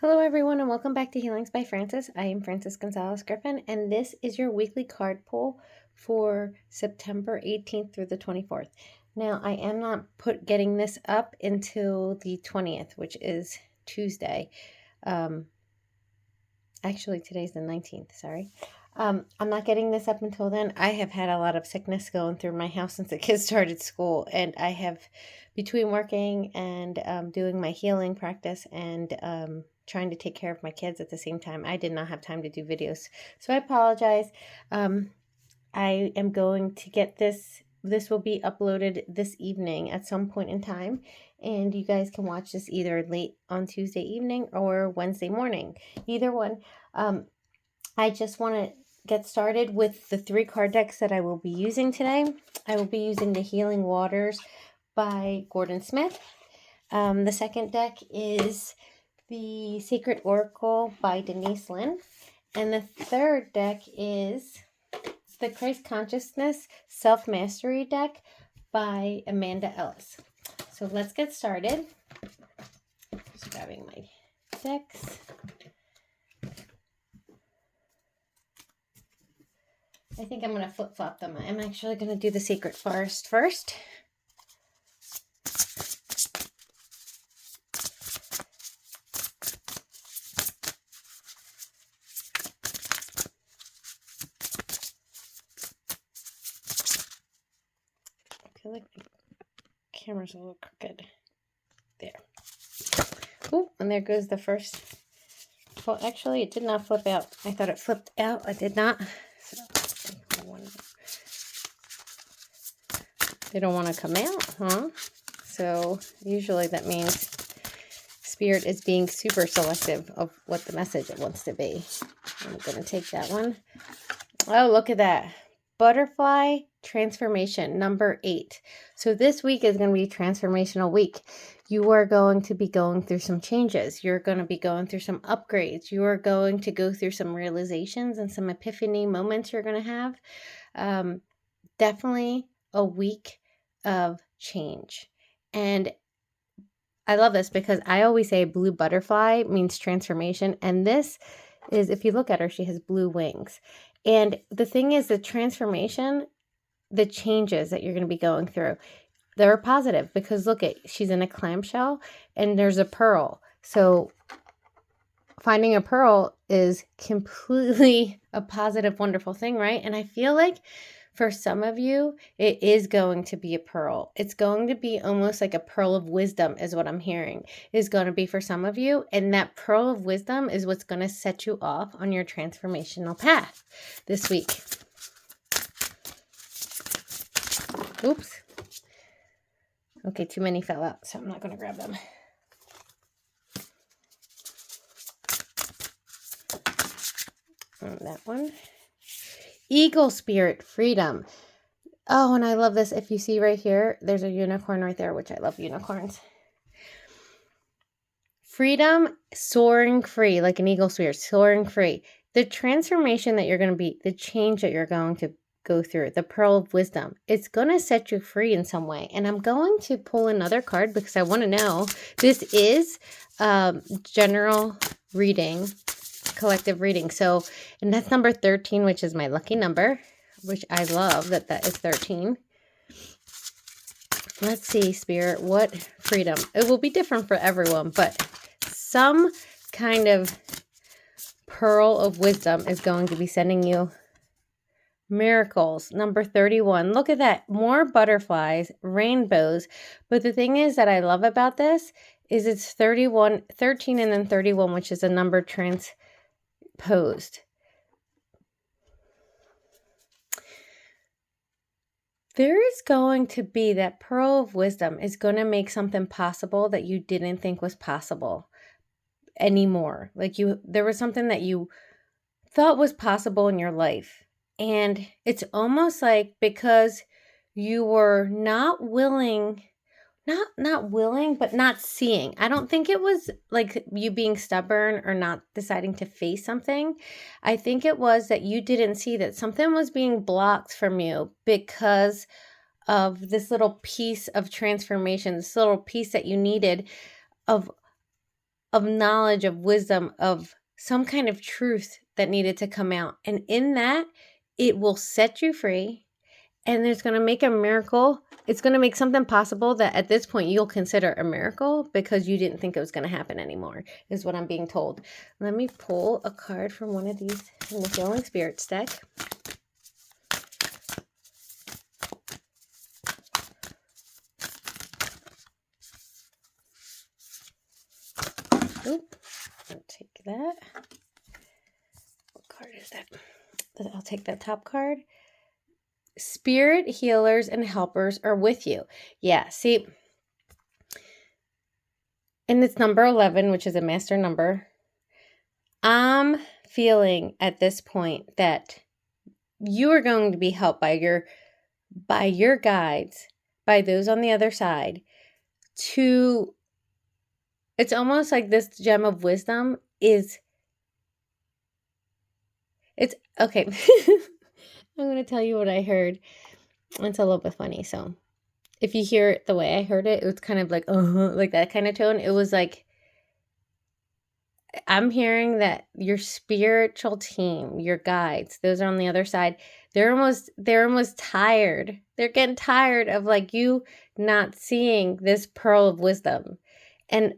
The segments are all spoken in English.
Hello everyone and welcome back to Healings by Francis. I am Francis Gonzalez Griffin and this is your weekly card pull for September 18th through the 24th. Now I am not getting this up until the 20th, which is Tuesday. Actually today's the 19th, sorry. I'm not getting this up until then. I have had a lot of sickness going through my house since the kids started school, and I have, between working and doing my healing practice and trying to take care of my kids at the same time, I did not have time to do videos. So I apologize. I am going to get this. This will be uploaded this evening at some point in time, and you guys can watch this either late on Tuesday evening or Wednesday morning. Either one. I just want to get started with the 3 card decks that I will be using today. I will be using the Healing Waters by Gordon Smith. The second deck is the Sacred Oracle by Denise Linn. And the third deck is the Christ Consciousness Self-Mastery deck by Amanda Ellis. So let's get started. Just grabbing my decks. I think I'm going to flip-flop them. I'm actually going to do the Sacred Forest first. I feel like my camera's a little crooked. There. Oh, and there goes the first. Well, actually, it did not flip out. I thought it flipped out. It did not. So, they don't want to come out, huh? So usually that means Spirit is being super selective of what the message it wants to be. I'm going to take that one. Oh, look at that. Butterfly Transformation, number 8. So this week is going to be a transformational week. You are going to be going through some changes. You're going to be going through some upgrades. You are going to go through some realizations and some epiphany moments you're going to have. Definitely a week of change. And I love this because I always say blue butterfly means transformation. And this is, if you look at her, she has blue wings. And the thing is, the transformation, the changes that you're going to be going through, they're positive because look at, she's in a clamshell and there's a pearl. So finding a pearl is completely a positive, wonderful thing, right? And I feel like for some of you, it is going to be a pearl. It's going to be almost like a pearl of wisdom is what I'm hearing is going to be for some of you. And that pearl of wisdom is what's going to set you off on your transformational path this week. Oops. Okay, too many fell out, so I'm not going to grab them. That one. Eagle Spirit Freedom. Oh, and I love this. If you see right here, there's a unicorn right there, which I love unicorns. Freedom, soaring free, like an eagle spirit, soaring free. The transformation that you're going to be, the change that you're going to go through, the pearl of wisdom, it's going to set you free in some way. And I'm going to pull another card because I want to know. This is general reading, collective reading. So, and that's number 13, which is my lucky number, which I love that is 13. Let's see, Spirit, what freedom. It will be different for everyone, but some kind of pearl of wisdom is going to be sending you miracles. Number 31. Look at that. More butterflies, rainbows. But the thing is that I love about this is it's 13 and then 31, which is a number transposed. There is going to be that pearl of wisdom is going to make something possible that you didn't think was possible anymore. Like there was something that you thought was possible in your life. And it's almost like because you were not willing, but not seeing. I don't think it was like you being stubborn or not deciding to face something. I think it was that you didn't see that something was being blocked from you because of this little piece of transformation, this little piece that you needed of of knowledge, of wisdom, of some kind of truth that needed to come out. And in that, it will set you free. And it's going to make a miracle. It's going to make something possible that at this point you'll consider a miracle because you didn't think it was going to happen anymore, is what I'm being told. Let me pull a card from one of these in the Healing Spirits deck. Oop, I'll take that. What card is that? I'll take that top card. Spirit healers and helpers are with you. Yeah, see, and it's number 11, which is a master number. I'm feeling at this point that you are going to be helped by your guides, by those on the other side, to, it's almost like this gem of wisdom is, it's, okay. I'm going to tell you what I heard. It's a little bit funny. So if you hear it the way I heard it, it was kind of like that kind of tone. It was like, I'm hearing that your spiritual team, your guides, those are on the other side. They're almost tired. They're getting tired of like you not seeing this pearl of wisdom and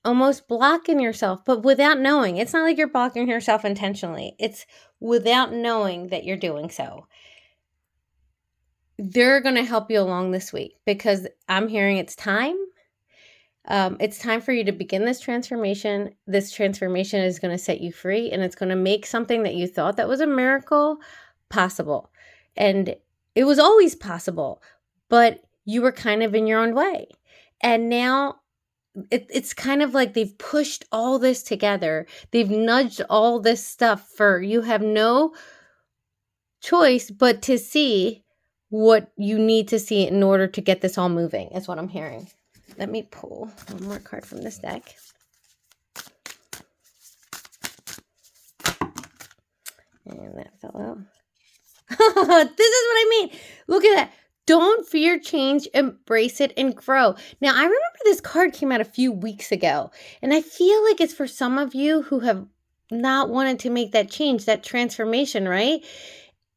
almost blocking yourself, but without knowing. It's not like you're blocking yourself intentionally. It's without knowing that you're doing so. They're going to help you along this week because I'm hearing it's time. It's time for you to begin this transformation. This transformation is going to set you free, and it's going to make something that you thought that was a miracle possible. And it was always possible, but you were kind of in your own way. And now it's kind of like they've pushed all this together. They've nudged all this stuff for you have no choice but to see what you need to see in order to get this all moving, is what I'm hearing. Let me pull one more card from this deck. And that fell out. This is what I mean. Look at that. Don't fear change, embrace it, and grow. Now, I remember this card came out a few weeks ago, and I feel like it's for some of you who have not wanted to make that change, that transformation, right?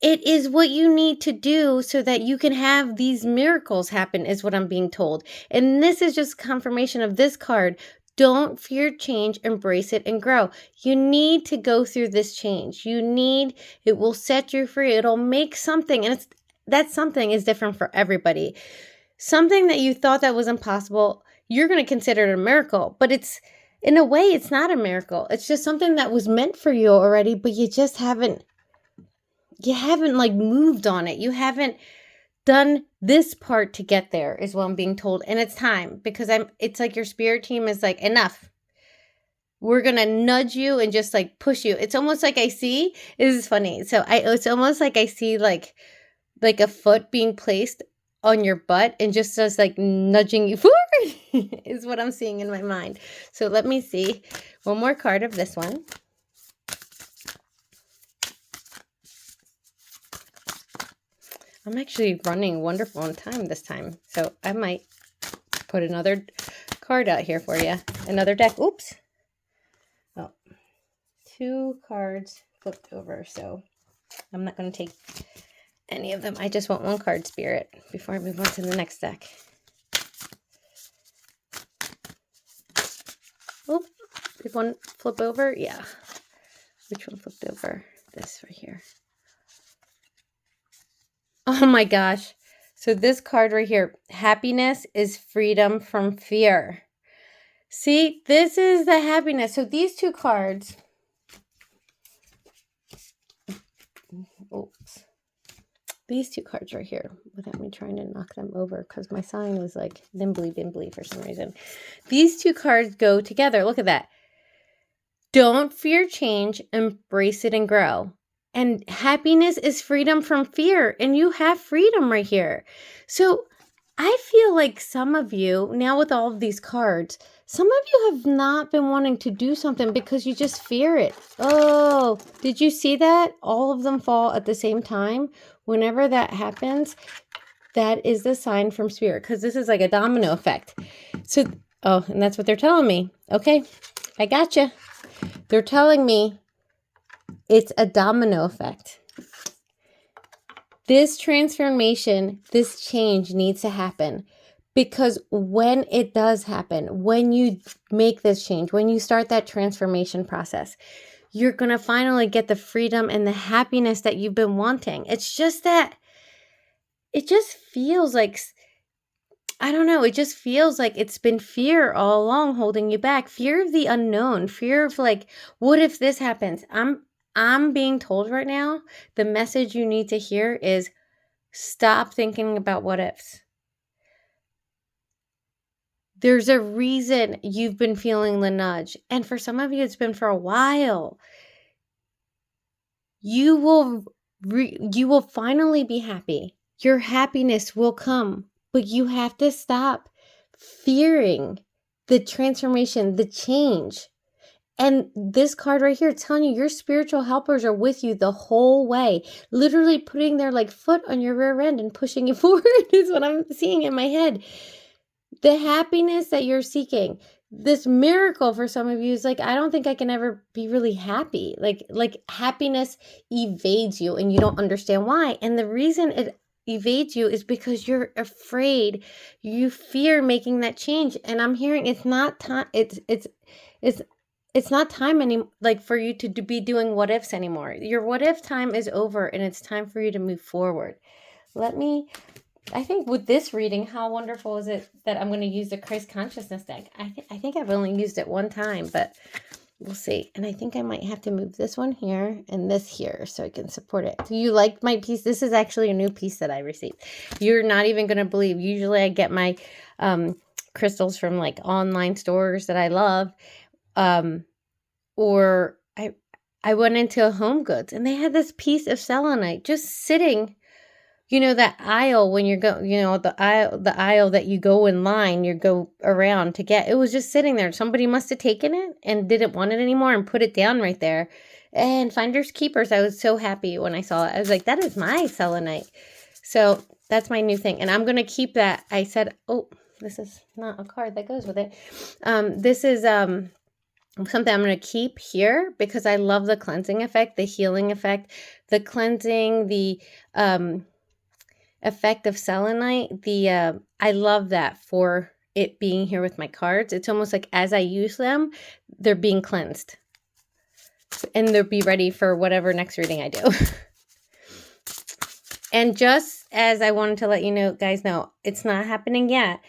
It is what you need to do so that you can have these miracles happen, is what I'm being told. And this is just confirmation of this card. Don't fear change, embrace it, and grow. You need to go through this change. It will set you free. It'll make something, and that something is different for everybody. Something that you thought that was impossible, you're going to consider it a miracle, but in a way, it's not a miracle. It's just something that was meant for you already, but you just haven't like moved on it. You haven't done this part to get there, is what I'm being told. And it's time, because it's like your spirit team is like, enough. We're going to nudge you and just like push you. It's almost like I see, this is funny. So it's almost like I see like a foot being placed on your butt and just like nudging you forward is what I'm seeing in my mind. So let me see one more card of this one. I'm actually running wonderful on time this time, so I might put another card out here for you. Another deck. Oops. Oh, 2 cards flipped over, so I'm not going to take any of them. I just want 1 card, Spirit, before I move on to the next deck. Oh, did one flip over? Yeah. Which one flipped over? This right here. Oh my gosh. So this card right here, happiness is freedom from fear. See, this is the happiness. So these 2 cards. Oops. These 2 cards right here, without me trying to knock them over because my sign was like bimbly for some reason. These 2 cards go together. Look at that. Don't fear change, embrace it and grow. And happiness is freedom from fear. And you have freedom right here. So I feel like some of you, now with all of these cards, some of you have not been wanting to do something because you just fear it. Oh, did you see that? All of them fall at the same time. Whenever that happens, that is the sign from Spirit, because this is like a domino effect. So, and that's what they're telling me. Okay. I gotcha. They're telling me it's a domino effect. This transformation, this change needs to happen, because when it does happen, when you make this change, when you start that transformation process, you're going to finally get the freedom and the happiness that you've been wanting. It's just that it just feels like, I don't know, it just feels like it's been fear all along holding you back. Fear of the unknown, fear of like, what if this happens? I'm being told right now, the message you need to hear is stop thinking about what ifs. There's a reason you've been feeling the nudge. And for some of you, it's been for a while. You will finally be happy. Your happiness will come, but you have to stop fearing the transformation, the change. And this card right here, it's telling you your spiritual helpers are with you the whole way, literally putting their like foot on your rear end and pushing you forward is what I'm seeing in my head. The happiness that you're seeking, this miracle for some of you is like, I don't think I can ever be really happy. Like happiness evades you and you don't understand why. And the reason it evades you is because you're afraid. You fear making that change. And I'm hearing it's not time. It's not time like for you to be doing what ifs anymore. Your what if time is over and it's time for you to move forward. I think with this reading, how wonderful is it that I'm going to use the Christ Consciousness deck? I think I've only used it one time, but we'll see. And I think I might have to move this one here and this here so I can support it. Do you like my piece? This is actually a new piece that I received. You're not even going to believe. Usually I get my crystals from like online stores that I love. Or I went into Home Goods and they had this piece of selenite just sitting. You know, that aisle when you go, the aisle that you go in line, you go around to get, it was just sitting there. Somebody must have taken it and didn't want it anymore and put it down right there. And finders keepers, I was so happy when I saw it. I was like, that is my selenite. So that's my new thing. And I'm going to keep that. I said, oh, this is not a card that goes with it. This is something I'm going to keep here because I love the cleansing effect, the healing effect, the cleansing, the effect of selenite. I love that for it being here with my cards. It's almost like as I use them, they're being cleansed and they'll be ready for whatever next reading I do. And just as I wanted to let you know, guys know, it's not happening yet,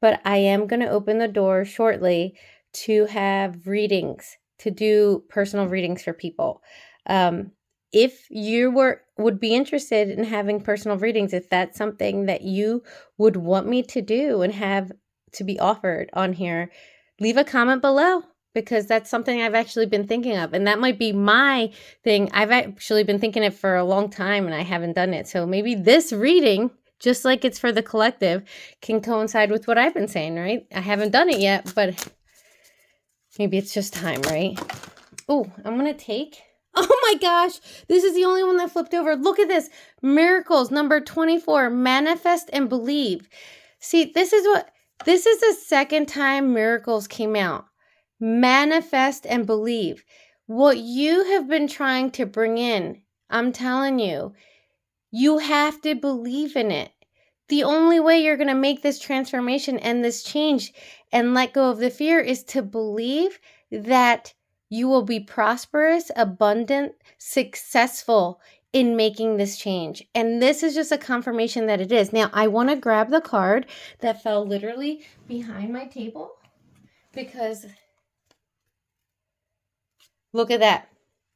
but I am going to open the door shortly to have readings, to do personal readings for people. If you would be interested in having personal readings, if that's something that you would want me to do and have to be offered on here, leave a comment below because that's something I've actually been thinking of. And that might be my thing. I've actually been thinking it for a long time and I haven't done it. So maybe this reading, just like it's for the collective, can coincide with what I've been saying, right? I haven't done it yet, but maybe it's just time, right? Oh, I'm going to take... Oh my gosh, this is the only one that flipped over. Look at this. Miracles, number 24, manifest and believe. See, this is the second time miracles came out. Manifest and believe. What you have been trying to bring in, I'm telling you, you have to believe in it. The only way you're going to make this transformation and this change and let go of the fear is to believe that you will be prosperous, abundant, successful in making this change. And this is just a confirmation that it is. Now, I want to grab the card that fell literally behind my table because look at that.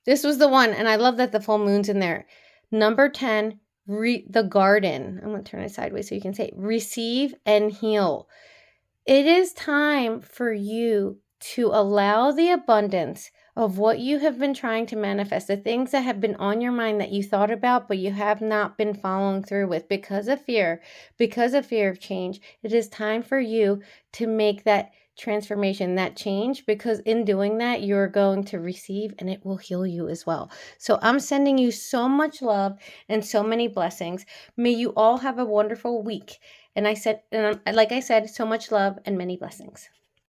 This was the one, and I love that the full moon's in there. Number 10, the garden. I'm going to turn it sideways so you can say receive and heal. It is time for you to allow the abundance of what you have been trying to manifest, the things that have been on your mind that you thought about, but you have not been following through with because of fear of change. It is time for you to make that transformation, that change, because in doing that, you're going to receive and it will heal you as well. So I'm sending you so much love and so many blessings. May you all have a wonderful week. And like I said, so much love and many blessings.